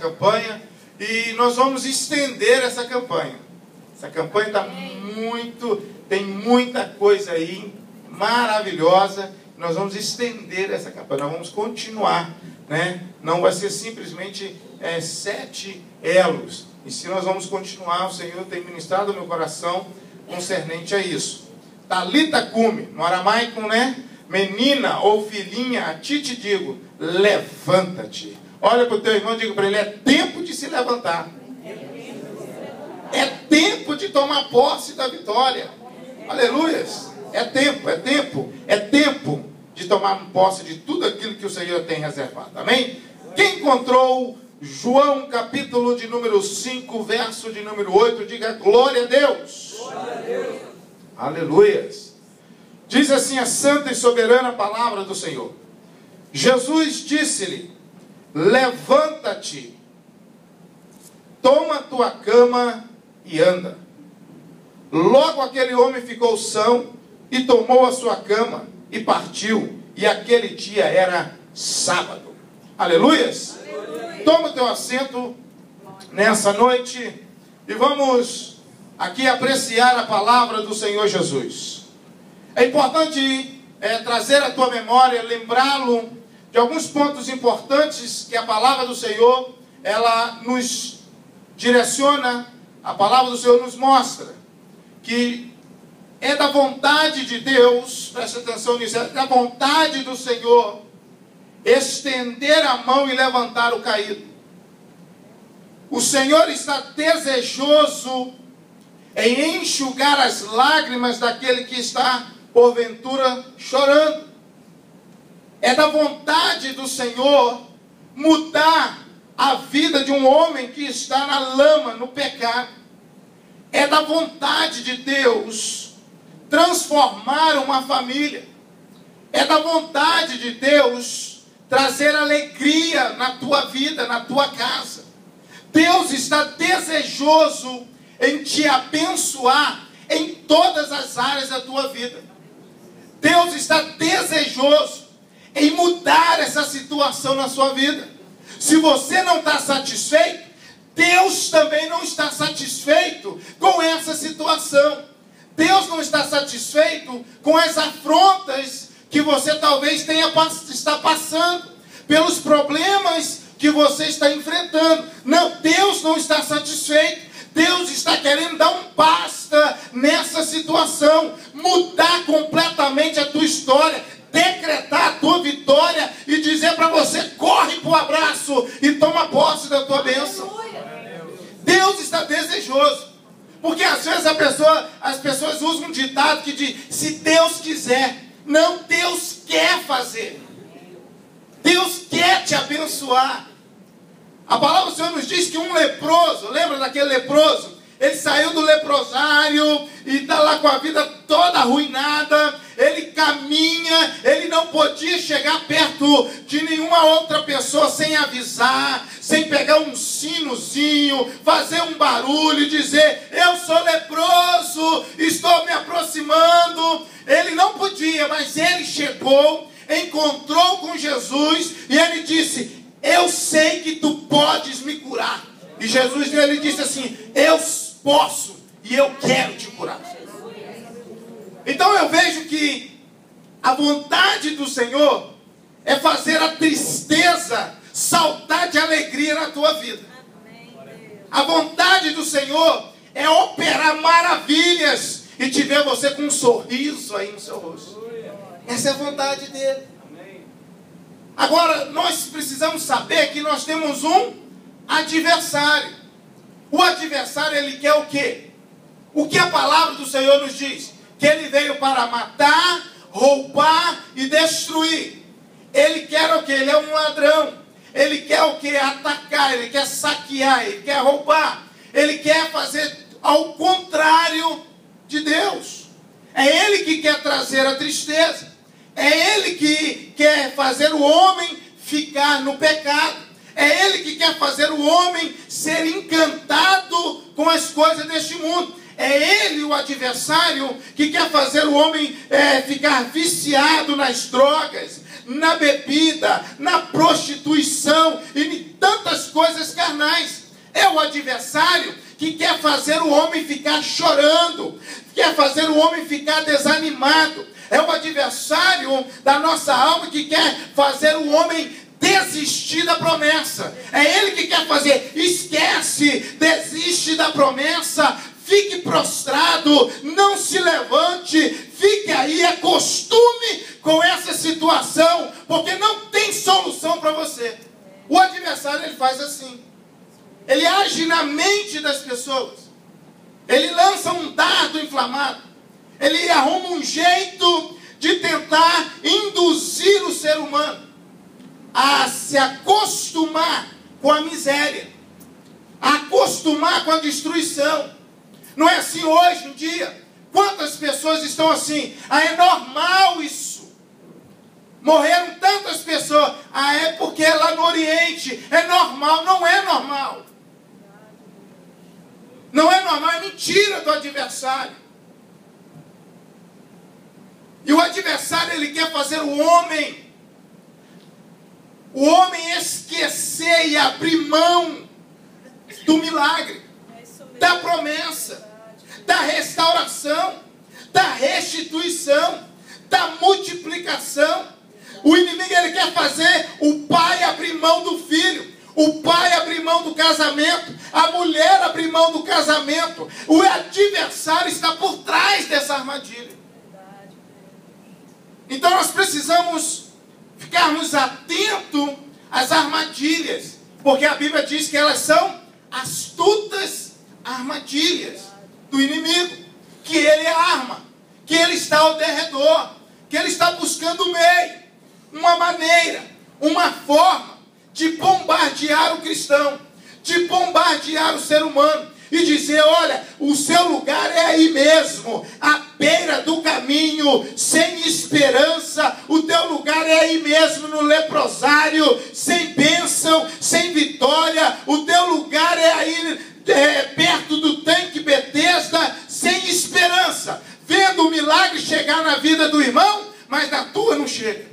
campanha e nós vamos estender essa campanha. Essa campanha tem muita coisa aí maravilhosa. Nós vamos estender essa campanha, nós vamos continuar, né? Não vai ser simplesmente 7 elos. E se nós vamos continuar, o Senhor tem ministrado no meu coração concernente a isso. Talita cume, no aramaico, né? Menina ou filhinha, a ti te digo, levanta-te. Olha para o teu irmão e diga para ele, é tempo de se levantar. É tempo de tomar posse da vitória. Aleluias. É tempo de tomar posse de tudo aquilo que o Senhor tem reservado. Amém? Quem encontrou João capítulo de número 5, verso de número 8, diga glória a Deus. Glória a Deus. Aleluias. Diz assim a santa e soberana palavra do Senhor. Jesus disse-lhe, levanta-te, toma tua cama e anda. Logo aquele homem ficou são e tomou a sua cama e partiu. E aquele dia era sábado. Aleluias. Aleluia. Toma o teu assento nessa noite e vamos aqui apreciar a palavra do Senhor Jesus. É importante trazer à tua memória, lembrá-lo de alguns pontos importantes que a palavra do Senhor, ela nos direciona, a palavra do Senhor nos mostra, que é da vontade de Deus, preste atenção nisso, é da vontade do Senhor estender a mão e levantar o caído. O Senhor está desejoso em enxugar as lágrimas daquele que está porventura chorando. É da vontade do Senhor mudar a vida de um homem que está na lama, no pecado. É da vontade de Deus transformar uma família. É da vontade de Deus trazer alegria na tua vida, na tua casa. Deus está desejoso em te abençoar em todas as áreas da tua vida. Deus está desejoso em mudar essa situação na sua vida. Se você não está satisfeito, Deus também não está satisfeito com essa situação. Deus não está satisfeito com as afrontas que você talvez está passando, pelos problemas que você está enfrentando. Não, Deus não está satisfeito. Deus está querendo dar um basta nessa situação, mudar completamente a tua história, decretar a tua vitória e dizer para você, corre para o abraço e toma posse da tua bênção. Deus está desejoso, porque às vezes as pessoas usam um ditado que diz, se Deus quiser. Não, Deus quer fazer. Deus quer te abençoar. A palavra do Senhor nos diz que um leproso, lembra daquele leproso? Ele saiu do leprosário e está lá com a vida toda arruinada. Ele caminha, ele não podia chegar perto de nenhuma outra pessoa sem avisar, sem pegar um sinozinho, fazer um barulho e dizer, eu sou leproso, estou me aproximando. Ele não podia, mas ele chegou, encontrou com Jesus e ele disse, eu sei que tu podes me curar. E Jesus ele disse assim, eu posso e eu quero te curar. Então eu vejo que a vontade do Senhor é fazer a tristeza saltar de alegria na tua vida. A vontade do Senhor é operar maravilhas e te ver você com um sorriso aí no seu rosto. Essa é a vontade dele. Agora, nós precisamos saber que nós temos um adversário. O adversário, ele quer o quê? O que a palavra do Senhor nos diz? Que ele veio para matar, roubar e destruir. Ele quer o quê? Ele é um ladrão. Ele quer o quê? Atacar, ele quer saquear, ele quer roubar. Ele quer fazer ao contrário de Deus. É ele que quer trazer a tristeza. É ele que quer fazer o homem ficar no pecado. É ele que quer fazer o homem ser encantado com as coisas deste mundo. É ele, o adversário, que quer fazer o homem ficar viciado nas drogas, na bebida, na prostituição e em tantas coisas carnais. É o adversário que quer fazer o homem ficar chorando, quer fazer o homem ficar desanimado. É o adversário da nossa alma que quer fazer o homem desistir da promessa. É ele que quer fazer, esquece, desiste da promessa, fique prostrado, não se levante, fique aí, acostume com essa situação, porque não tem solução para você. O adversário, ele faz assim. Ele age na mente das pessoas. Ele lança um dardo inflamado. Ele arruma um jeito de tentar induzir o ser humano a se acostumar com a miséria, a acostumar com a destruição. Não é assim hoje em dia? Quantas pessoas estão assim? É normal isso. Morreram tantas pessoas. É porque é lá no Oriente. É normal. Não é normal. Não é normal, é mentira do adversário. E o adversário, ele quer fazer o homem esquecer e abrir mão do milagre, da promessa, da restauração, da restituição, da multiplicação. O inimigo, ele quer fazer o pai abrir mão do filho, o pai abrir mão do casamento, a mulher abrir mão do casamento. O adversário está por trás dessa armadilha. Então nós precisamos ficarmos atentos às armadilhas, porque a Bíblia diz que elas são astutas armadilhas do inimigo, que ele arma, que ele está ao derredor, que ele está buscando um meio, uma maneira, uma forma de bombardear o cristão, de bombardear o ser humano e dizer: olha, o seu lugar é aí mesmo, à beira do caminho, sem esperança. O teu lugar é aí mesmo, no leprosário, sem bênção, sem vitória. O teu lugar é aí perto do tanque Betesda, sem esperança, vendo o milagre chegar na vida do irmão, mas na tua não chega.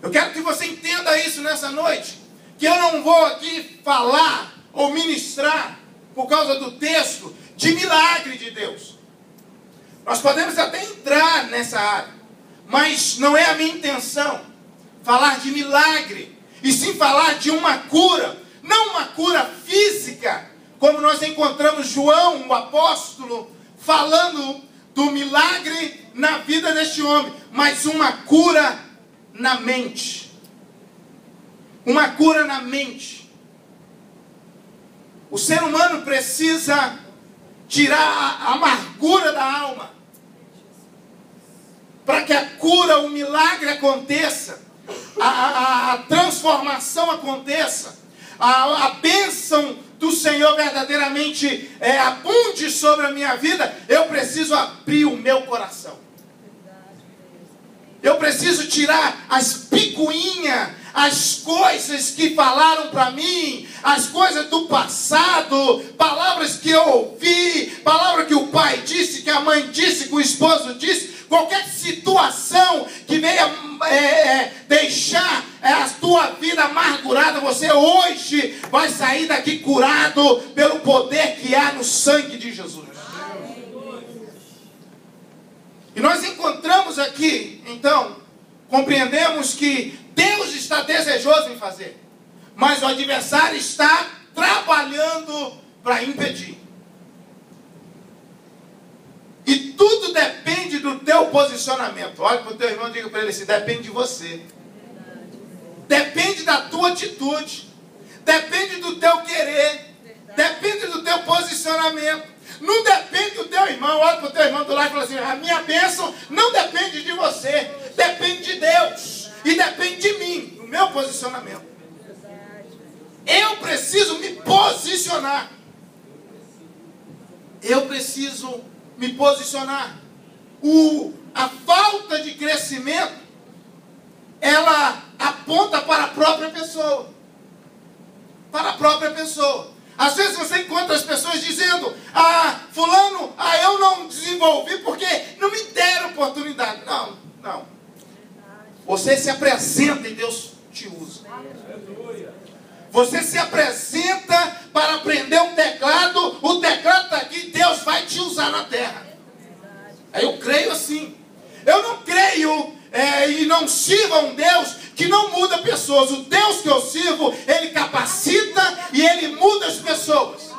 Eu quero que você entenda isso nessa noite, que eu não vou aqui falar ou ministrar, por causa do texto, de milagre de Deus. Nós podemos até entrar nessa área, mas não é a minha intenção falar de milagre, e sim falar de uma cura, não uma cura física, como nós encontramos João, o apóstolo, falando do milagre na vida deste homem, mas uma cura na mente. Uma cura na mente. O ser humano precisa tirar a amargura da alma, para que a cura, o milagre aconteça, a transformação aconteça, a bênção do Senhor verdadeiramente abunde sobre a minha vida. Eu preciso abrir o meu coração. Eu preciso tirar as picuinhas, as coisas que falaram para mim, as coisas do passado, palavras que eu ouvi, palavra que o pai disse, que a mãe disse, que o esposo disse, qualquer situação que venha deixar a tua vida amargurada, você hoje vai sair daqui curado pelo poder que há no sangue de Jesus. E nós encontramos aqui, então, compreendemos que Deus está desejoso em fazer, mas o adversário está trabalhando para impedir. E tudo depende do teu posicionamento. Olha para o teu irmão e diga para ele assim: depende de você. Depende da tua atitude. Depende do teu querer. Depende do teu posicionamento. Não depende do teu irmão. Olha para o teu irmão do lado e fala assim: a minha bênção não depende de você. Depende de Deus. E depende de mim, do meu posicionamento. Eu preciso me posicionar. Eu preciso me posicionar. A falta de crescimento, ela aponta para a própria pessoa. Para a própria pessoa. Às vezes você encontra as pessoas dizendo: fulano, eu não desenvolvi porque não me deram oportunidade. Não, não. Você se apresenta e Deus te usa. Você se apresenta para aprender um teclado, o teclado está aqui, Deus vai te usar na terra. Aí eu creio assim. Eu não creio e não sirvo a um Deus que não muda pessoas. O Deus que eu sirvo, Ele capacita e Ele muda as pessoas.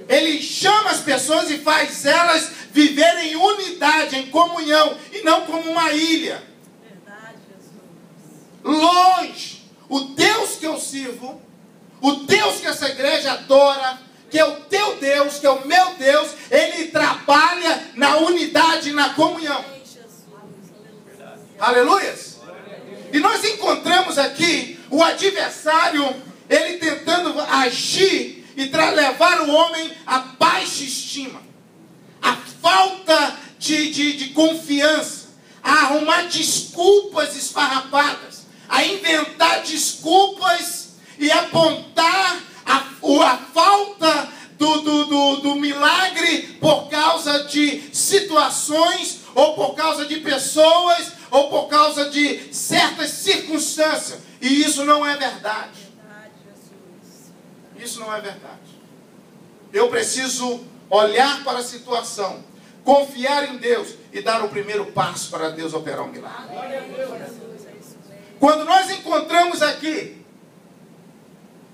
Ele chama as pessoas e faz elas viverem em unidade, em comunhão, e não como uma ilha. Longe. O Deus que eu sirvo, o Deus que essa igreja adora, que é o teu Deus, que é o meu Deus, Ele trabalha na unidade, na comunhão. Aleluias. E nós encontramos aqui o adversário, ele tentando agir e levar o homem a baixa estima, a falta de confiança, a arrumar desculpas esfarrapadas, a inventar desculpas e apontar a falta do milagre por causa de situações, ou por causa de pessoas, ou por causa de certas circunstâncias. E isso não é verdade. Isso não é verdade. Eu preciso olhar para a situação, confiar em Deus e dar o primeiro passo para Deus operar um milagre. Quando nós encontramos aqui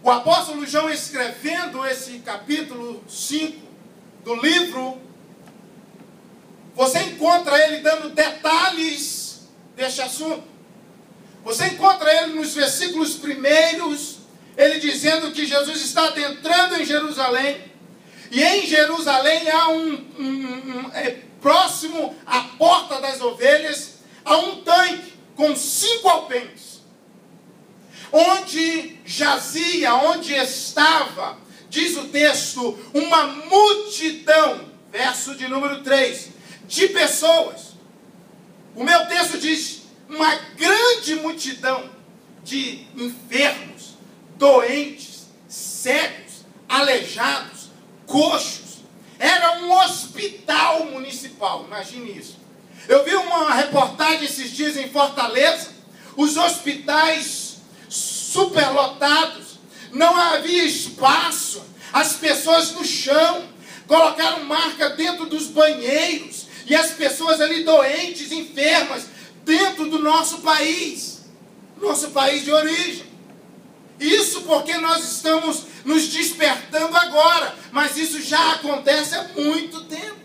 o apóstolo João escrevendo esse capítulo 5 do livro, você encontra ele dando detalhes deste assunto. Você encontra ele nos versículos primeiros, ele dizendo que Jesus está adentrando em Jerusalém. E em Jerusalém há próximo à porta das ovelhas, há um tanque com 5 alpentes. Onde jazia, onde estava, diz o texto, uma multidão, verso de número 3, de pessoas. O meu texto diz, uma grande multidão de enfermos, doentes, cegos, aleijados, coxos. Era um hospital municipal, imagine isso. Eu vi uma reportagem esses dias em Fortaleza, os hospitais superlotados, não havia espaço, as pessoas no chão, colocaram marca dentro dos banheiros, e as pessoas ali doentes, enfermas, dentro do nosso país de origem. Isso porque nós estamos nos despertando agora, mas isso já acontece há muito tempo.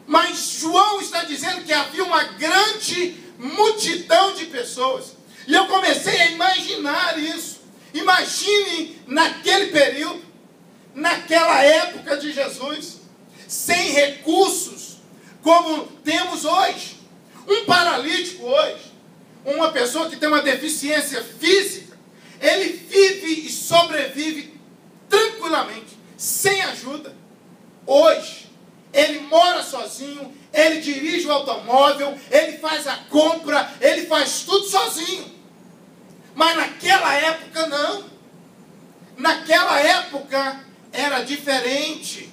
Mas João está dizendo que havia uma grande multidão de pessoas. E eu comecei a imaginar isso. Imagine naquele período, naquela época de Jesus, sem recursos, como temos hoje. Um paralítico hoje, uma pessoa que tem uma deficiência física, ele vive e sobrevive tranquilamente, sem ajuda. Hoje, ele mora sozinho, ele dirige o automóvel, ele faz a compra, ele faz tudo sozinho. Mas naquela época não. Naquela época era diferente.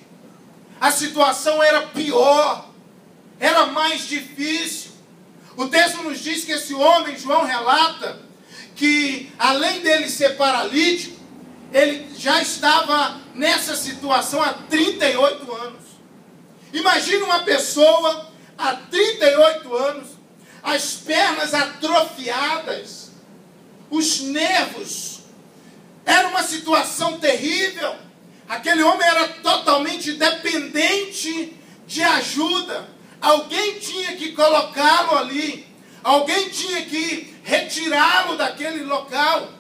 A situação era pior. Era mais difícil. O texto nos diz que esse homem, João relata, que além dele ser paralítico, ele já estava nessa situação há 38 anos. Imagina uma pessoa há 38 anos, as pernas atrofiadas, os nervos. Era uma situação terrível. Aquele homem era totalmente dependente de ajuda. Alguém tinha que colocá-lo ali. Alguém tinha que retirá-lo daquele local.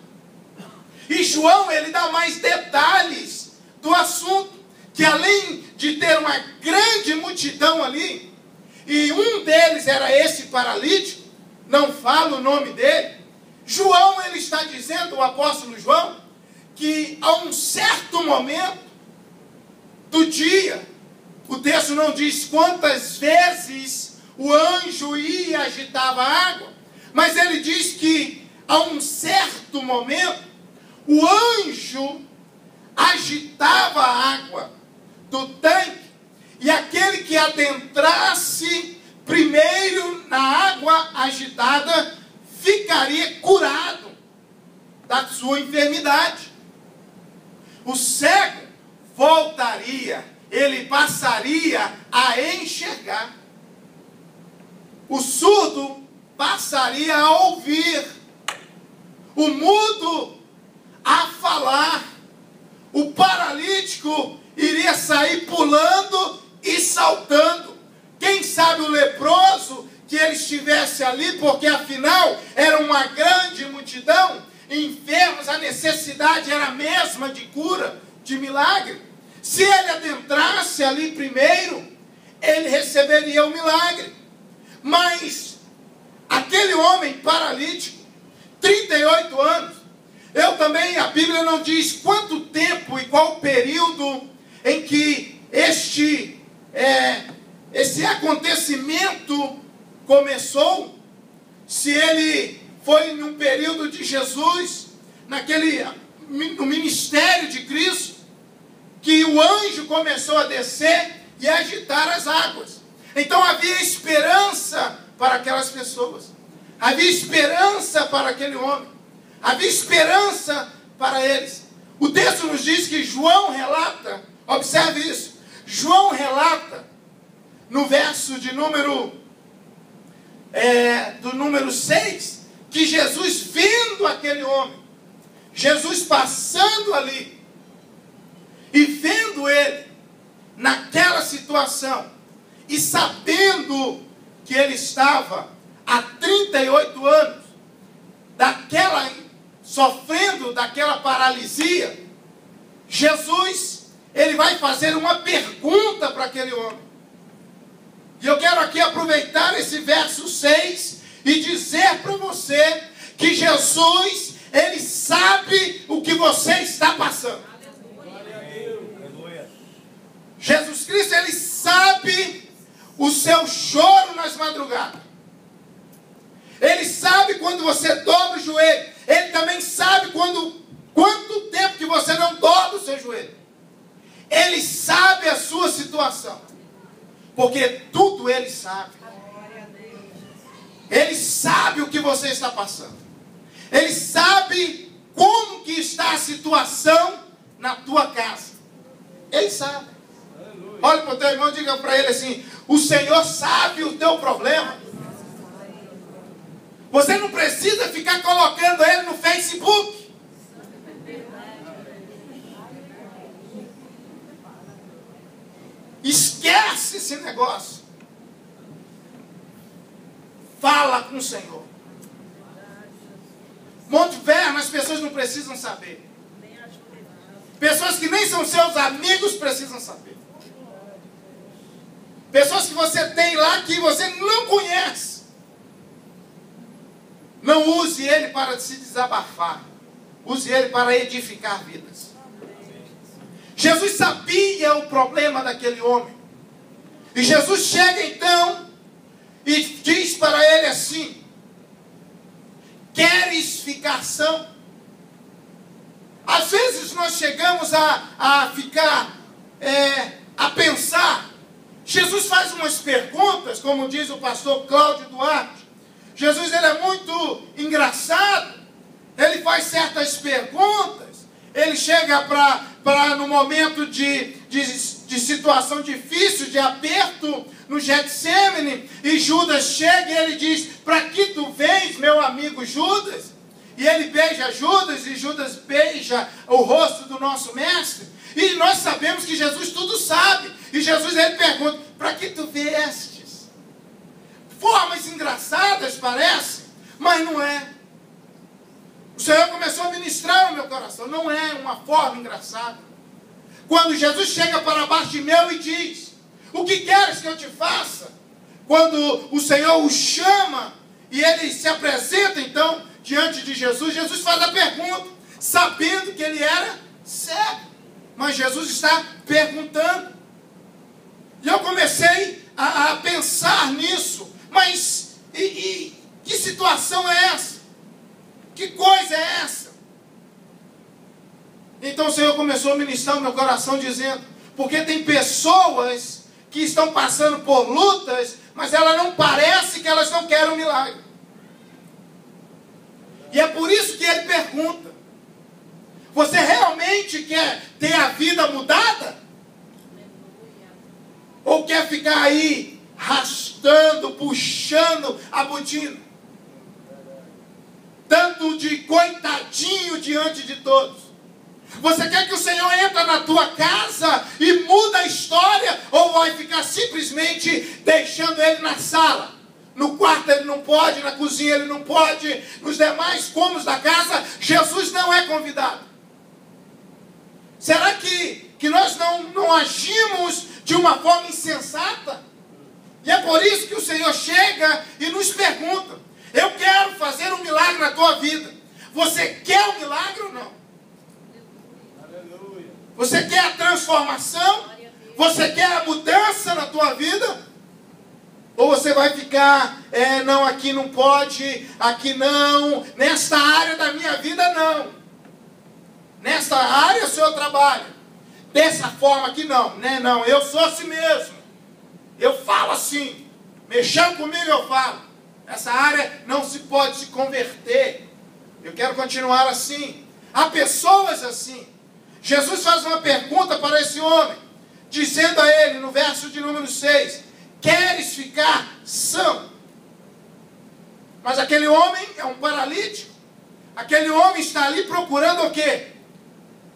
E João, ele dá mais detalhes do assunto. Que além de ter uma grande multidão ali, e um deles era esse paralítico, não falo o nome dele, João, ele está dizendo, o apóstolo João, que a um certo momento do dia, o texto não diz quantas vezes o anjo ia e agitava a água, mas ele diz que a um certo momento, o anjo agitava a água do tanque, e aquele que adentrasse primeiro na água agitada ficaria curado da sua enfermidade. O cego voltaria, ele passaria a enxergar. O surdo passaria a ouvir. O mudo a falar. O paralítico iria sair pulando e saltando. Quem sabe o leproso que ele estivesse ali, porque afinal era uma grande multidão, enfermos, a necessidade era a mesma de cura, de milagre. Se ele adentrasse ali primeiro, ele receberia o milagre. Mas aquele homem paralítico, 38 anos, a Bíblia não diz quanto tempo e qual período em que esse acontecimento começou, se ele foi num período de Jesus, no ministério de Cristo, que o anjo começou a descer e a agitar as águas. Então havia esperança para aquelas pessoas, havia esperança para aquele homem, havia esperança para eles. O texto nos diz que João relata, observe isso, João relata no verso de número 6, que Jesus vendo aquele homem, Jesus passando ali, e vendo ele naquela situação, e sabendo que ele estava há 38 anos, sofrendo daquela paralisia, Jesus, ele vai fazer uma pergunta para aquele homem. E eu quero aqui aproveitar esse verso 6 e dizer para você que Jesus, ele sabe o que você está passando. Jesus Cristo, ele sabe o seu choro nas madrugadas. Ele sabe quando você dobra o joelho. Ele também sabe quanto tempo que você não dobra o seu joelho. Ele sabe a sua situação. Porque tudo ele sabe. Ele sabe o que você está passando. Ele sabe como que está a situação na tua casa. Ele sabe. Olha para o teu irmão e diga para ele assim: o Senhor sabe o teu problema. Você não precisa ficar colocando ele no Facebook. Esquece esse negócio. Fala com o Senhor. Monte Verno, as pessoas não precisam saber. Pessoas que nem são seus amigos precisam saber. Pessoas que você tem lá que você não conhece. Não use ele para se desabafar. Use ele para edificar vidas. Jesus sabia o problema daquele homem. E Jesus chega então e diz para ele assim: queres ficar são? Às vezes nós chegamos a pensar. Jesus faz umas perguntas, como diz o pastor Cláudio Duarte. Jesus, ele é muito engraçado. Ele faz certas perguntas. Ele chega para no momento de situação difícil, de aperto, no Getsêmani, e Judas chega e ele diz: para que tu vens, meu amigo Judas? E ele beija Judas, e Judas beija o rosto do nosso mestre. E nós sabemos que Jesus tudo sabe. E Jesus, ele pergunta: para que tu viestes? Formas engraçadas parecem, mas não é. O Senhor começou a ministrar no meu coração. Não é uma forma engraçada. Quando Jesus chega para Bartimeu e diz: o que queres que eu te faça? Quando o Senhor o chama e ele se apresenta então diante de Jesus, Jesus faz a pergunta, sabendo que ele era cego. Mas Jesus está perguntando. E eu comecei a pensar nisso. Mas que situação é essa? Que coisa é essa? Então o Senhor começou a ministrar no meu coração dizendo, porque tem pessoas que estão passando por lutas, mas ela não parece que elas não querem um milagre. E é por isso que ele pergunta, você realmente quer ter a vida mudada? Ou quer ficar aí arrastando, puxando a botina? Tanto de coitadinho diante de todos. Você quer que o Senhor entre na tua casa e muda a história? Ou vai ficar simplesmente deixando ele na sala? No quarto ele não pode, na cozinha ele não pode, nos demais cômodos da casa, Jesus não é convidado. Será que nós não agimos de uma forma insensata? E é por isso que o Senhor chega e nos pergunta, eu quero fazer um milagre na tua vida. Você quer o milagre ou não? Você quer a transformação? Você quer a mudança na tua vida? Ou você vai ficar, não, aqui não pode, aqui não, nesta área da minha vida não. Nesta área o Senhor trabalha. Dessa forma aqui não, né? Não, eu sou assim mesmo. Eu falo assim. Mexendo comigo eu falo. Essa área não se pode se converter. Eu quero continuar assim. Há pessoas assim. Jesus faz uma pergunta para esse homem, dizendo a ele, no verso de número 6, queres ficar são? Mas aquele homem é um paralítico. Aquele homem está ali procurando o quê?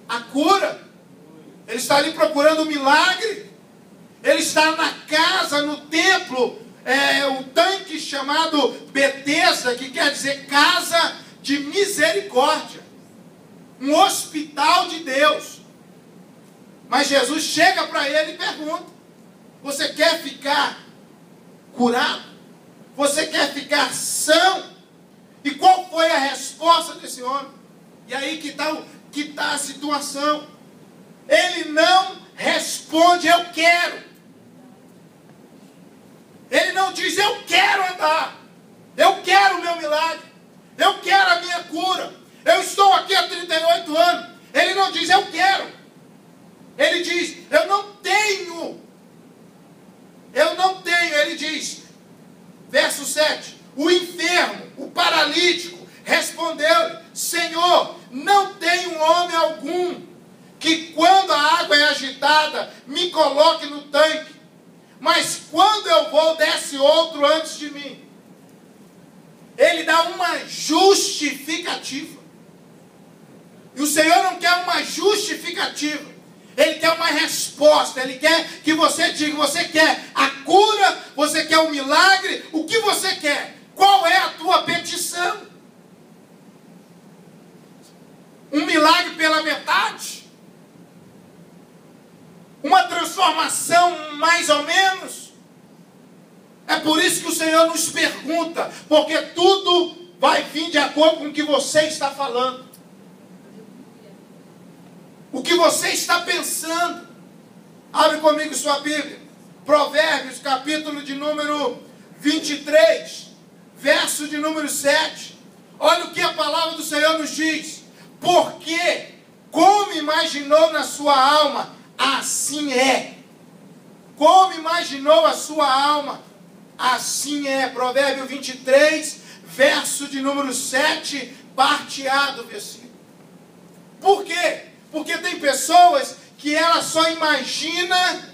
A cura. Ele está ali procurando o milagre. Ele está na casa, no templo, o tanque chamado Betesda, que quer dizer casa de misericórdia. Um hospital de Deus. Mas Jesus chega para ele e pergunta, você quer ficar curado? Você quer ficar são? E qual foi a resposta desse homem? E aí que está a situação. Ele não responde, eu quero. Ele não diz, eu quero andar. Eu quero o meu milagre. Eu quero a minha cura. Eu estou aqui há 38 anos. Ele não diz, eu quero. Ele diz, eu não tenho. Eu não tenho. Ele diz, verso 7, o enfermo, o paralítico, respondeu, Senhor, não tem homem algum que quando a água é agitada, me coloque no tanque. Mas quando eu vou, desce outro antes de mim. Ele dá uma justificativa. E o Senhor não quer uma justificativa. Ele quer uma resposta. Ele quer que você diga, você quer a cura, você quer o milagre, o que você quer? Qual é a tua petição? Um milagre pela metade? Uma transformação mais ou menos? É por isso que o Senhor nos pergunta, porque tudo vai vir de acordo com o que você está falando. O que você está pensando. Abre comigo sua Bíblia. Provérbios, capítulo de número 23, verso de número 7. Olha o que a palavra do Senhor nos diz. Porque, como imaginou na sua alma, assim é. Como imaginou a sua alma, assim é. Provérbio 23, verso de número 7, parte A do versículo. Por quê? Porque tem pessoas que ela só imagina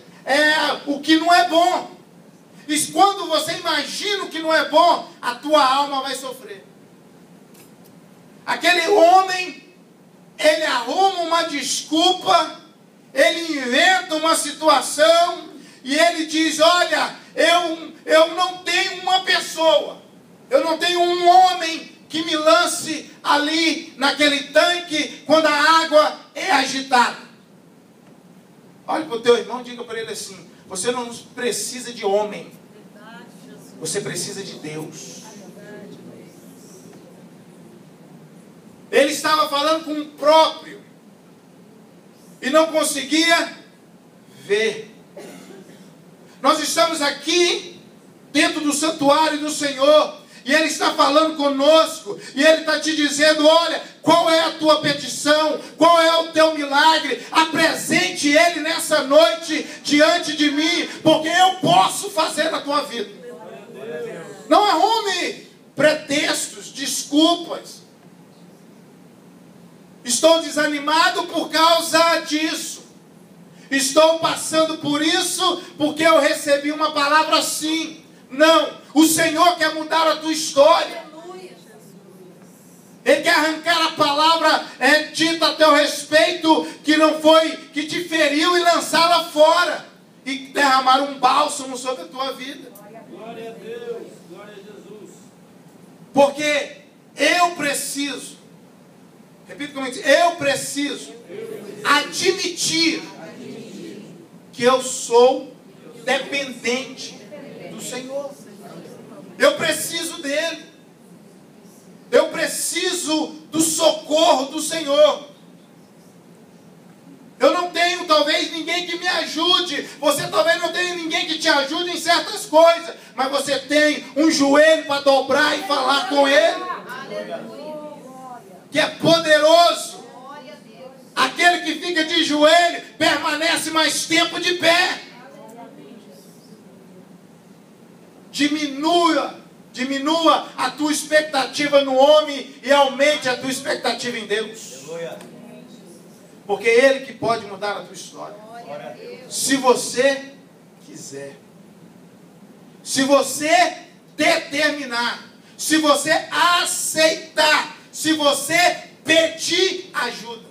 o que não é bom. E quando você imagina o que não é bom, a tua alma vai sofrer. Aquele homem, ele arruma uma desculpa, ele inventa uma situação e ele diz, olha, eu não tenho uma pessoa, eu não tenho um homem que me lance ali naquele tanque quando a água é agitada. Olha para o teu irmão e diga para ele assim, você não precisa de homem, você precisa de Deus. Ele estava falando com o próprio e não conseguia ver. Nós estamos aqui dentro do santuário do Senhor e Ele está falando conosco e Ele está te dizendo, olha, qual é a tua petição, qual é o teu milagre. verdade, apresente ele nessa noite diante de mim, porque eu posso fazer na tua vida. Não arrume pretextos, desculpas. Estou desanimado por causa disso. Estou passando por isso porque eu recebi uma palavra assim. Não, o Senhor quer mudar a tua história. Ele quer arrancar a palavra dita a teu respeito, que não foi, que te feriu, e lançá-la fora. E derramar um bálsamo sobre a tua vida. Glória a Deus, glória a Jesus. Porque eu preciso, repito comigo, eu preciso admitir que eu sou dependente do Senhor. Eu preciso dele. Eu preciso do socorro do Senhor. Eu não tenho talvez ninguém que me ajude. Você talvez não tenha ninguém que te ajude em certas coisas. Mas você tem um joelho para dobrar e falar com ele. Que é poderoso. Aquele que fica de joelho permanece mais tempo de pé. Diminua a tua expectativa no homem e aumente a tua expectativa em Deus. Porque é Ele que pode mudar a tua história. Se você quiser. Se você determinar. Se você aceitar. Se você pedir ajuda.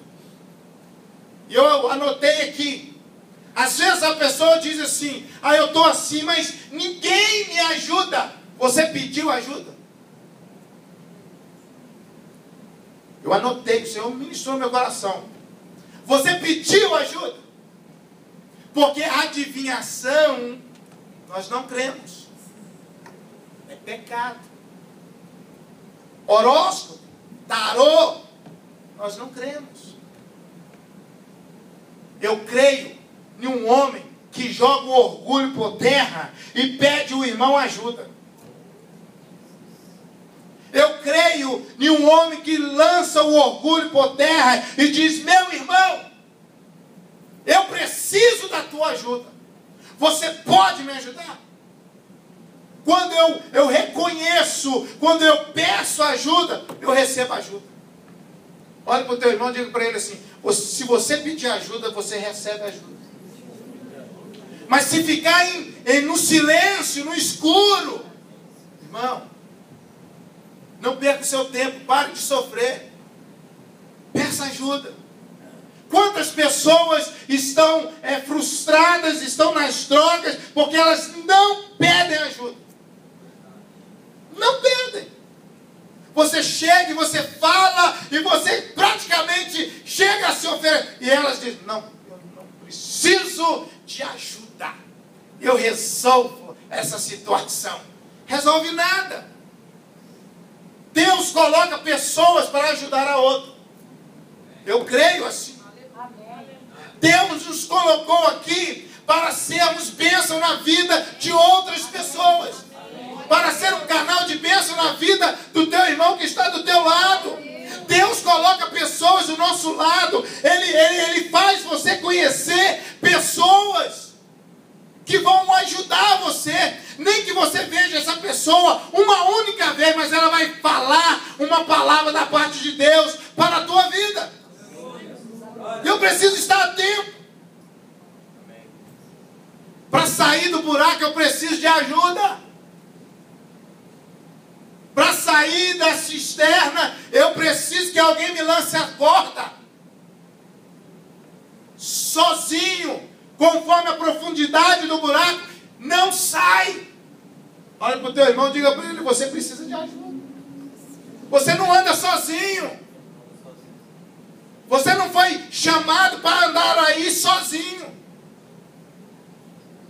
E eu anotei aqui. Às vezes a pessoa diz assim: eu estou assim, mas ninguém me ajuda. Você pediu ajuda? Eu anotei, o Senhor ministrou no meu coração. Você pediu ajuda? Porque adivinhação nós não cremos. É pecado. Horóscopo, tarô, nós não cremos. Eu creio em um homem que joga o orgulho por terra e pede o irmão ajuda. Eu creio em um homem que lança o orgulho por terra e diz: meu irmão, eu preciso da tua ajuda. Você pode me ajudar? Quando eu reconheço, quando eu peço ajuda, eu recebo ajuda. Olha para o teu irmão e diga para ele assim: se você pedir ajuda, você recebe ajuda. Mas se ficar no silêncio, no escuro, irmão, não perca o seu tempo, pare de sofrer. Peça ajuda. Quantas pessoas estão frustradas, estão nas drogas, porque elas não pedem ajuda. Não pedem. Você chega e você fala, e você praticamente chega a se oferecer. E elas dizem: não, eu não preciso de ajuda. Eu resolvo essa situação. Resolve nada. Deus coloca pessoas para ajudar a outro. Eu creio assim. Deus nos colocou aqui para sermos bênção na vida de outras pessoas. Para ser um canal de bênção na vida do teu irmão que está do teu lado. Deus coloca pessoas do nosso lado. Ele faz você conhecer pessoas que vão ajudar você. Nem que você veja essa pessoa uma única vez, mas ela vai falar uma palavra da parte de Deus para a tua vida. Eu preciso estar atento. Para sair do buraco eu preciso de ajuda. Para sair da cisterna eu preciso que alguém me lance a corda. Sozinho, conforme a profundidade do buraco, não sai. Olha para o teu irmão e diga para ele: você precisa de ajuda. Você não anda sozinho. Você não foi chamado para andar aí sozinho.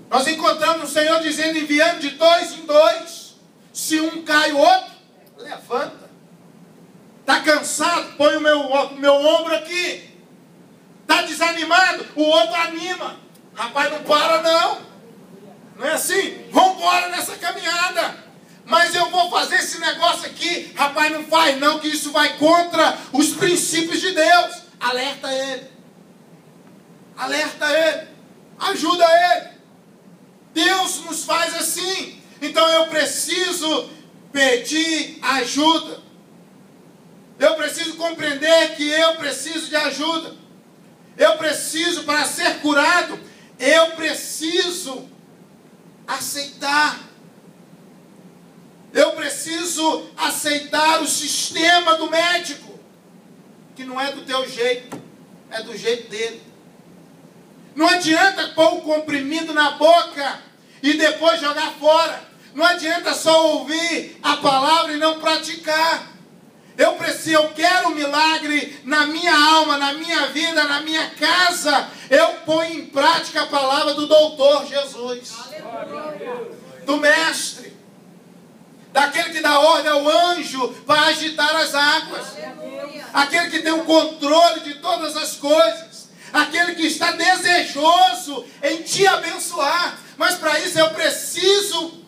Nós encontramos o Senhor dizendo: enviando de 2 em 2. Se um cai, o outro levanta. Está cansado? Põe o meu ombro aqui. Está desanimado? O outro anima. Rapaz, não para não. Não é assim? Vamos embora nessa caminhada. Mas eu vou fazer esse negócio aqui. Rapaz, não faz não, que isso vai contra os princípios de Deus. Alerta ele. alerta ele, ajuda ele. Deus nos faz assim. Então eu preciso pedir ajuda. Eu preciso compreender que eu preciso de ajuda. Eu preciso, para ser curado, eu preciso aceitar. Eu preciso aceitar o sistema do médico, que não é do teu jeito, é do jeito dele. Não adianta pôr o comprimido na boca e depois jogar fora. Não adianta só ouvir a palavra e não praticar. Eu quero um milagre na minha alma, na minha vida, na minha casa. Eu ponho em prática a palavra do doutor Jesus. Aleluia. Do mestre. Daquele que dá ordem ao anjo para agitar as águas. Aleluia. Aquele que tem o controle de todas as coisas. Aquele que está desejoso em te abençoar. Mas para isso eu preciso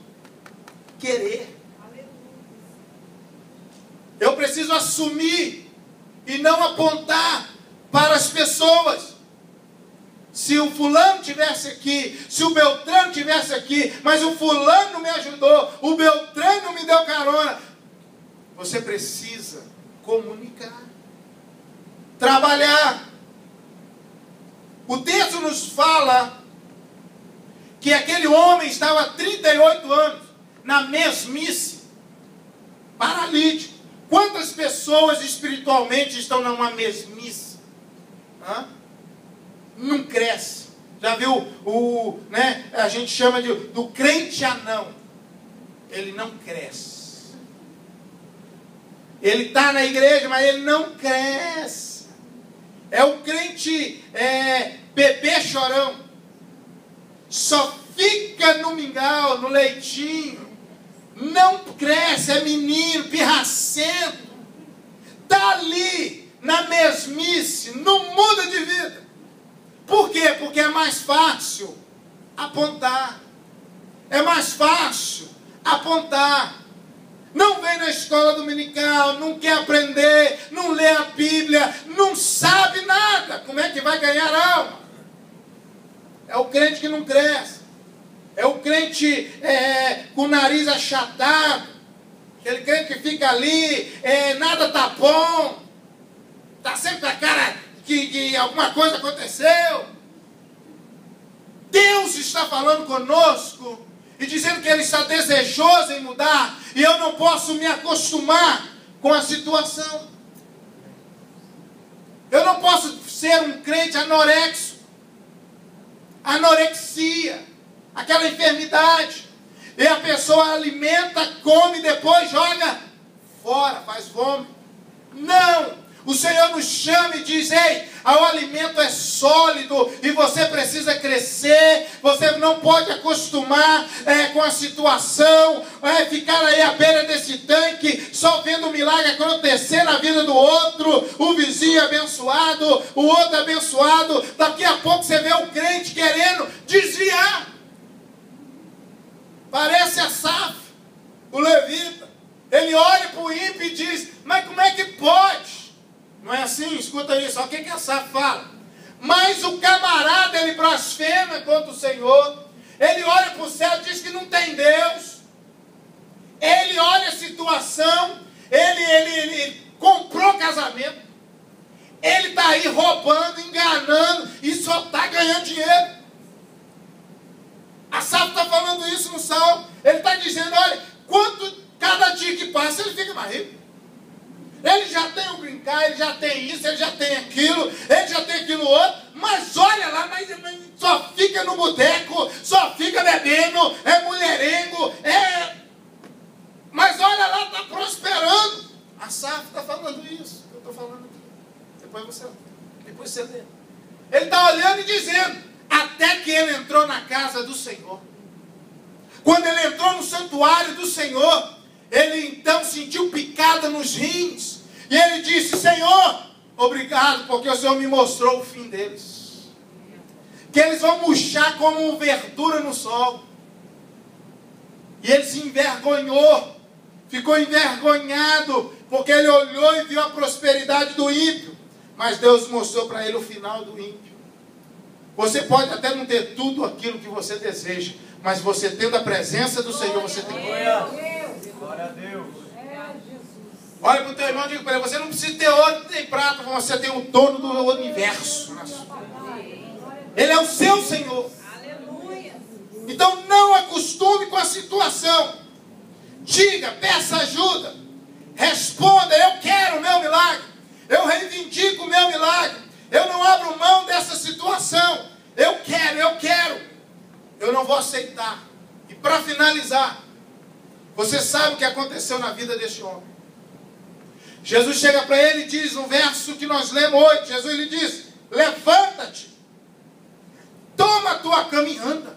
querer. Eu preciso assumir e não apontar para as pessoas. Se o fulano estivesse aqui, se o Beltrano estivesse aqui, mas o fulano não me ajudou, o Beltrano não me deu carona. Você precisa comunicar, trabalhar. O texto nos fala que aquele homem estava há 38 anos na mesmice, paralítico. Quantas pessoas espiritualmente estão numa mesmice? Não cresce. Já viu a gente chama do crente anão. Ele não cresce. Ele está na igreja, mas ele não cresce. É o crente bebê chorão. Só fica no mingau, no leitinho. Não cresce, é menino, pirracento. Está ali na mesmice, não muda de vida. Por quê? Porque é mais fácil apontar. É mais fácil apontar. Não vem na escola dominical, não quer aprender, não lê a Bíblia, não sabe nada. Como é que vai ganhar alma? É o crente que não cresce. É o crente com o nariz achatado. Aquele crente que fica ali, nada tá bom. Tá sempre com a cara que alguma coisa aconteceu. Deus está falando conosco e dizendo que Ele está desejoso em mudar. E eu não posso me acostumar com a situação. Eu não posso ser um crente anorexo. Anorexia. Aquela enfermidade. E a pessoa alimenta, come, depois joga fora, faz vômito. Não! O Senhor nos chama e diz: ei, o alimento é sólido e você precisa crescer. Você não pode acostumar com a situação, ficar aí à beira desse tanque, só vendo o milagre acontecer na vida do outro. O vizinho abençoado, o outro abençoado. Daqui a pouco você vê o crente querendo desviar. Parece Asaf, o levita. Ele olha para o ímpio e diz: mas como é que pode? Não é assim? Escuta isso. Olha o que Asaf fala. Mas o camarada, ele blasfema contra o Senhor. Ele olha para o céu e diz que não tem Deus. Ele olha a situação. Ele comprou casamento. Ele está aí roubando, enganando e só está ganhando dinheiro. Asaf está falando isso no Salmo. Ele está dizendo: olha, cada dia que passa ele fica mais rico. Ele já tem o brincar, ele já tem isso, ele já tem aquilo, ele já tem aquilo outro. Mas olha lá, mas só fica no boteco, só fica bebendo, é mulherengo, mas olha lá, está prosperando. Asaf está falando isso que eu estou falando aqui. Depois você lê. Ele está olhando e dizendo: até que ele entrou na casa do Senhor. Quando ele entrou no santuário do Senhor, ele então sentiu picada nos rins. E ele disse: Senhor, obrigado, porque o Senhor me mostrou o fim deles. Que eles vão murchar como verdura no sol. E ele se envergonhou. Ficou envergonhado, porque ele olhou e viu a prosperidade do ímpio. Mas Deus mostrou para ele o final do ímpio. Você pode até não ter tudo aquilo que você deseja, mas você tendo a presença do Senhor, você tem. Glória a Deus. Olha para o teu irmão e diga para ele, você não precisa ter ouro nem prata, você tem o dono do universo. Ele é o seu Senhor. Então não acostume com a situação. Diga, peça ajuda. Responda, eu quero o meu milagre. Eu reivindico o meu milagre. Eu não abro mão dessa situação. Eu quero. Eu não vou aceitar. E para finalizar, você sabe o que aconteceu na vida deste homem. Jesus chega para ele e diz no verso que nós lemos hoje, Jesus lhe diz, levanta-te, toma a tua cama e anda.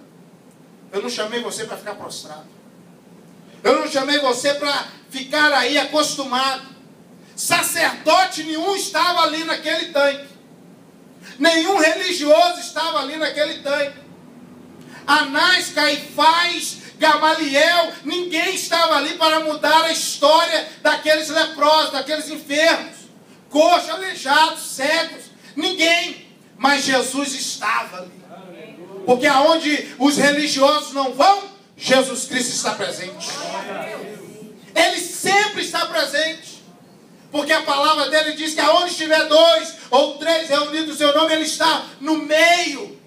Eu não chamei você para ficar prostrado. Eu não chamei você para ficar aí acostumado. Sacerdote nenhum estava ali naquele tanque. Nenhum religioso estava ali naquele tanque. Anás, Caifás, Gamaliel, ninguém estava ali para mudar a história daqueles leprosos, daqueles enfermos, coxos, aleijados, cegos. Ninguém. Mas Jesus estava ali. Porque aonde os religiosos não vão, Jesus Cristo está presente. Ele sempre está presente. Porque a palavra dele diz que aonde estiver 2 ou 3 reunidos no seu nome, ele está no meio.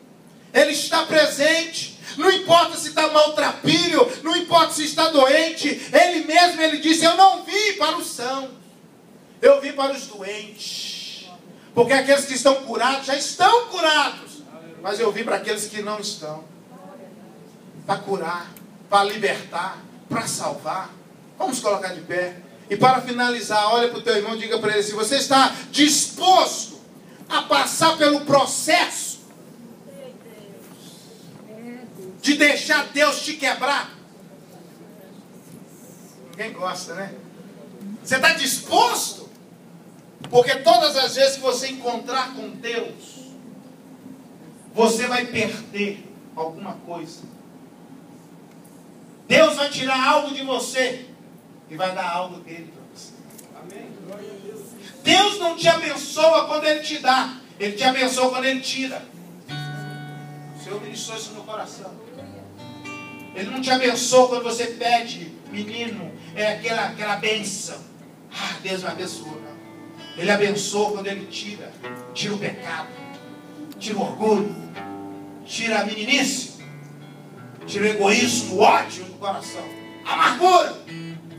Ele está presente. Não importa se está maltrapilho, não importa se está doente. Ele mesmo, ele disse, eu não vim para os sãos, eu vim para os doentes. Porque aqueles que estão curados, já estão curados. Mas eu vim para aqueles que não estão. Para curar, para libertar, para salvar. Vamos colocar de pé. E para finalizar, olha para o teu irmão e diga para ele, se você está disposto a passar pelo processo de deixar Deus te quebrar. Ninguém gosta, né? Você está disposto? Porque todas as vezes que você encontrar com Deus, você vai perder alguma coisa. Deus vai tirar algo de você e vai dar algo dele para você. Amém. Glória a Deus. Deus não te abençoa quando Ele te dá. Ele te abençoa quando Ele tira. O Senhor ministrou isso no coração. Ele não te abençoa quando você pede, menino, aquela bênção. Ah, Deus me abençoa, não. Ele abençoa quando Ele tira o pecado, tira o orgulho, tira a meninice, tira o egoísmo, o ódio do coração, a amargura.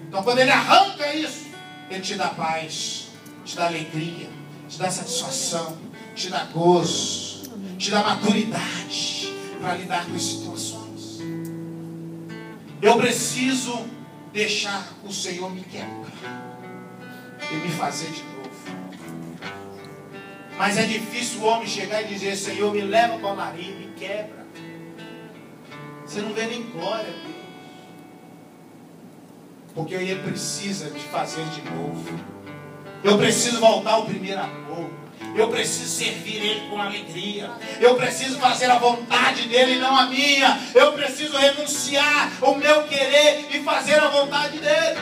Então quando Ele arranca isso, Ele te dá paz, te dá alegria, te dá satisfação, te dá gozo, te dá maturidade para lidar com as situações. Eu preciso deixar o Senhor me quebrar e me fazer de novo. Mas é difícil o homem chegar e dizer, Senhor, me leva para o marido, me quebra. Você não vê nem glória a Deus. Porque Ele precisa te fazer de novo. Eu preciso voltar ao primeiro amor. Eu preciso servir Ele com alegria. Eu preciso fazer a vontade dEle e não a minha. Eu preciso renunciar o meu querer e fazer a vontade dEle.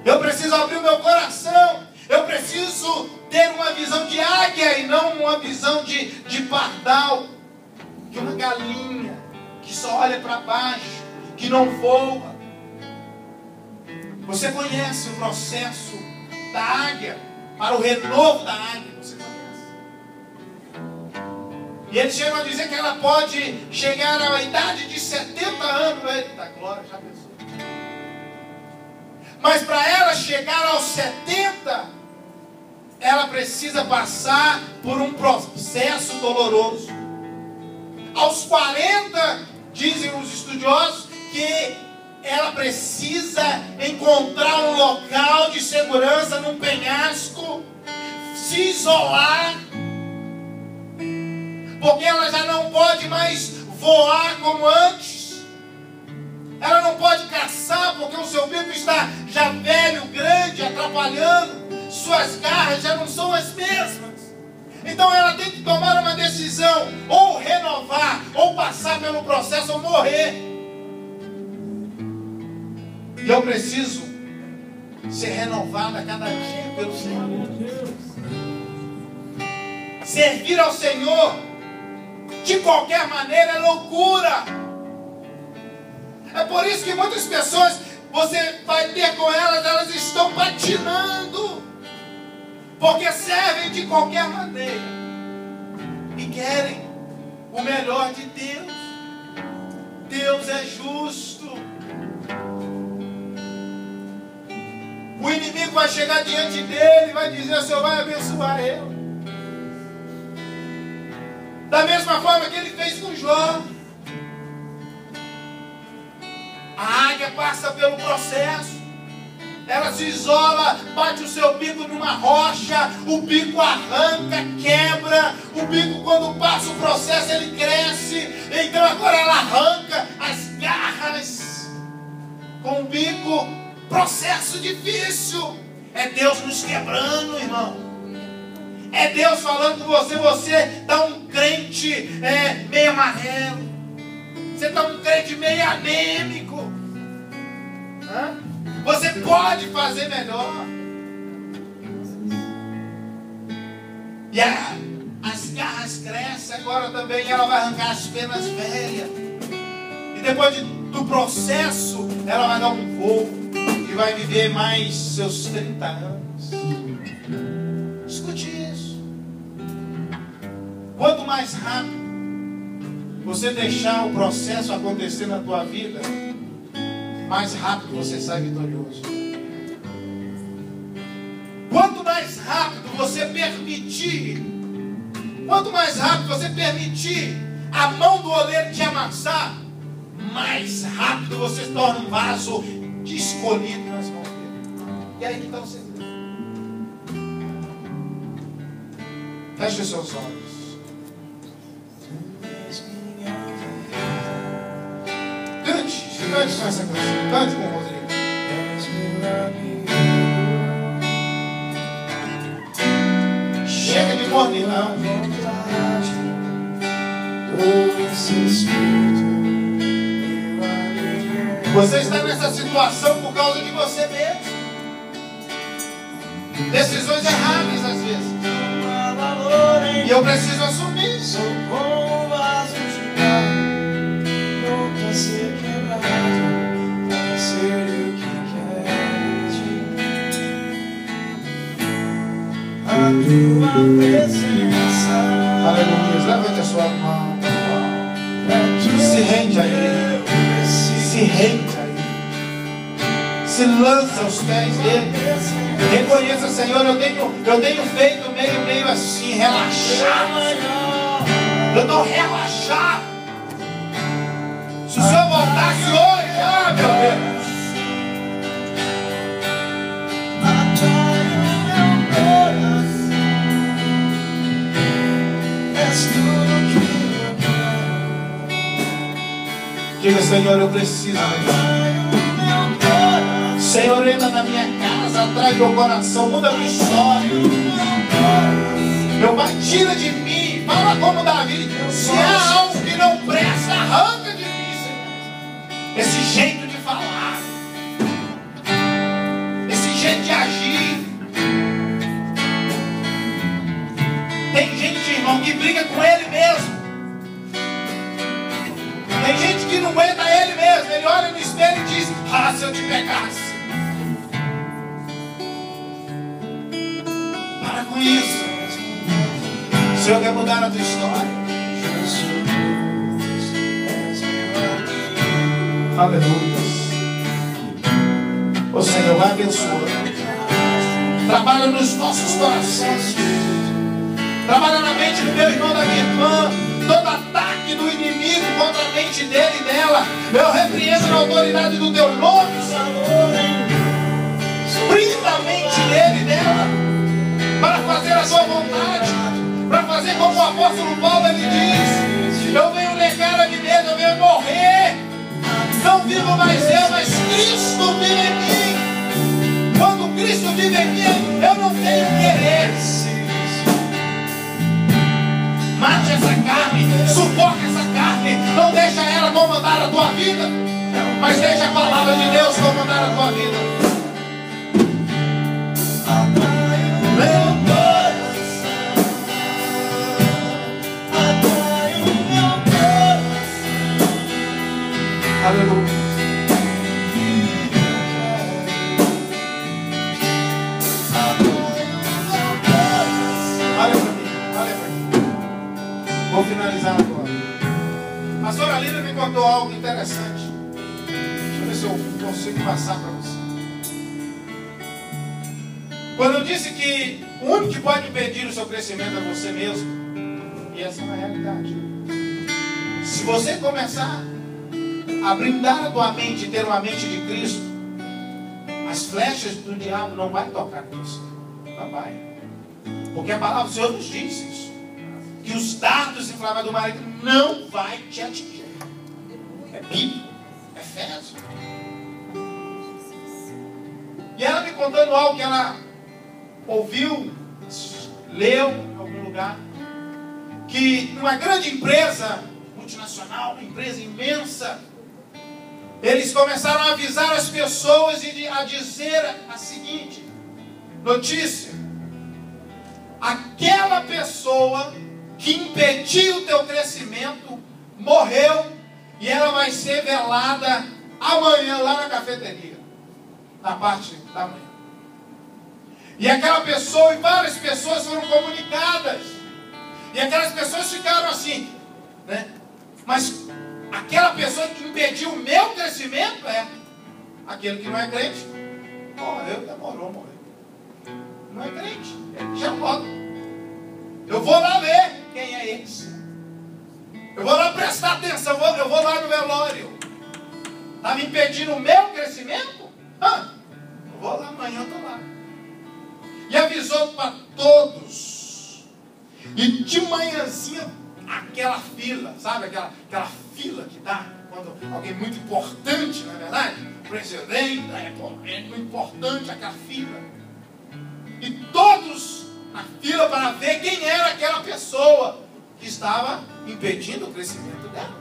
Eu preciso abrir o meu coração. Eu preciso ter uma visão de águia e não uma visão de pardal. De uma galinha que só olha para baixo, que não voa. Você conhece o processo da águia para o renovo da águia? Você conhece? E eles chegam a dizer que ela pode chegar à idade de 70 anos. Eita, glória, já pensou? Mas para ela chegar aos 70, ela precisa passar por um processo doloroso. Aos 40, dizem os estudiosos, que ela precisa encontrar um local de segurança num penhasco, se isolar, porque ela já não pode mais voar como antes. Ela não pode caçar porque o seu bico está já velho, grande, atrapalhando. Suas garras já não são as mesmas. Então ela tem que tomar uma decisão, ou renovar, ou passar pelo processo, ou morrer. E eu preciso ser renovada a cada dia pelo Senhor. Servir ao Senhor de qualquer maneira é loucura. É por isso que muitas pessoas, você vai ter com elas, elas estão patinando, porque servem de qualquer maneira e querem o melhor de Deus. Deus é justo. O inimigo vai chegar diante dele e vai dizer: o Senhor vai abençoar ele. Da mesma forma que ele fez com Jó. A águia passa pelo processo. Ela se isola, bate o seu bico numa rocha, o bico arranca, quebra. O bico, quando passa o processo, ele cresce. Então agora ela arranca as garras com o bico. Processo difícil. É Deus nos quebrando, irmão. É Deus falando com você. Você está um crente meio amarelo. Você está um crente meio anêmico. Você pode fazer melhor. E as garras crescem. Agora também ela vai arrancar as penas velhas. E depois do processo, ela vai dar um voo e vai viver mais seus 30 anos. Escute isso. Quanto mais rápido você deixar o processo acontecer na tua vida, mais rápido você sai vitorioso. Quanto mais rápido você permitir, quanto mais rápido você permitir a mão do oleiro te amassar, mais rápido você se torna um vaso escolhido nas mãos dele. E aí que está o segredo. Feche os seus olhos. Cante com essa canção. Cante com o Rodrigo. Chega de mornidão. Você está nessa situação por causa de você mesmo. Decisões erradas às vezes. E eu preciso assumir. Sou como um vaso de barro, pronto a ser quebrado, para ser o que queres de mim. A tua presença. Aleluia. Levante a sua mão. Se rende a Ele. Se rende a Ele. Se lança aos pés dele. Reconheça, Senhor, eu tenho feito meio assim, relaxado. Eu estou relaxado. Se o Senhor voltasse hoje, meu Deus. Diga, Senhor, eu preciso. Senhor, entra na minha casa, atrai meu coração, muda a minha história. Meu Pai, tira de mim, fala como Davi. Se há algo que não presta, arranca de mim, Senhor. Esse jeito de falar, esse jeito de agir. Tem gente, irmão, que briga com ele mesmo. Tem gente que não aguenta ele mesmo. Ele olha no espelho e diz: ah, se eu te pegasse. Para com isso. O Senhor quer mudar a tua história. Aleluia. O Senhor vai abençoar. Trabalha nos nossos corações. Trabalha na mente do meu irmão, da minha irmã. Todo ataque do inimigo contra a mente dele e dela, eu repreendo na autoridade do teu nome, Senhor. Brinda a mente dele e dela para fazer a sua vontade, para fazer como o apóstolo Paulo ele diz: eu venho negar a mim mesmo, eu venho morrer. Não vivo mais eu, mas Cristo vive em mim. Quando Cristo vive em mim, eu não tenho querer. Mate essa carne, sufoca essa carne, não deixa ela comandar a tua vida, mas deixa a palavra de Deus comandar a tua vida. Meu Deus, finalizar agora. A pastora Lívia me contou algo interessante. Deixa eu ver se eu consigo passar para você. Quando eu disse que o único que pode impedir o seu crescimento é você mesmo, e essa é uma realidade. Se você começar a brindar a tua mente e ter uma mente de Cristo, as flechas do diabo não vai tocar em você. Não vai. Porque a palavra do Senhor nos diz isso. Que os dardos inflamados do maligno não vai te atingir. É bíblico. É Efésios. E ela me contando algo que ela ouviu, leu em algum lugar, que numa grande empresa multinacional, uma empresa imensa, eles começaram a avisar as pessoas e a dizer a seguinte notícia: aquela pessoa que impediu o teu crescimento morreu e ela vai ser velada amanhã lá na cafeteria, na parte da manhã. E aquela pessoa e várias pessoas foram comunicadas. E aquelas pessoas ficaram assim, né? Mas aquela pessoa que impediu o meu crescimento é aquele que não é crente. Morreu, demorou, morreu. Não é crente, já logo. Eu vou lá ver quem é esse. Eu vou lá prestar atenção, eu vou lá no velório. Está me impedindo o meu crescimento? Eu vou lá amanhã, eu estou lá. E avisou para todos. E de manhãzinha, aquela fila, sabe? Aquela fila que dá quando alguém muito importante, não é verdade? O presidente, é muito importante, aquela fila. E todos na fila para ver quem era aquela pessoa que estava impedindo o crescimento dela.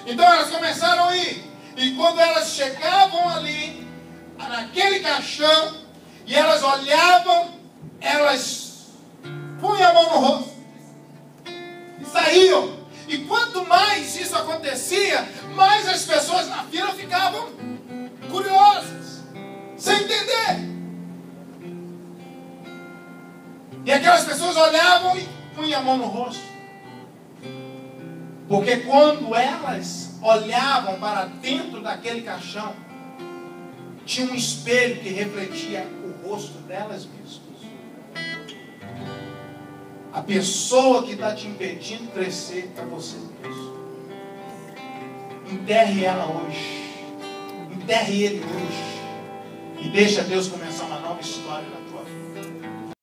Então elas começaram a ir. E quando elas chegavam ali, naquele caixão, e elas olhavam, elas punham a mão no rosto e saíam. E quanto mais isso acontecia, mais as pessoas na fila ficavam curiosas, sem entender. E aquelas pessoas olhavam e punham a mão no rosto. Porque quando elas olhavam para dentro daquele caixão, tinha um espelho que refletia o rosto delas mesmas. A pessoa que está te impedindo crescer é você mesmo. Enterre ela hoje. Enterre ele hoje. E deixa Deus começar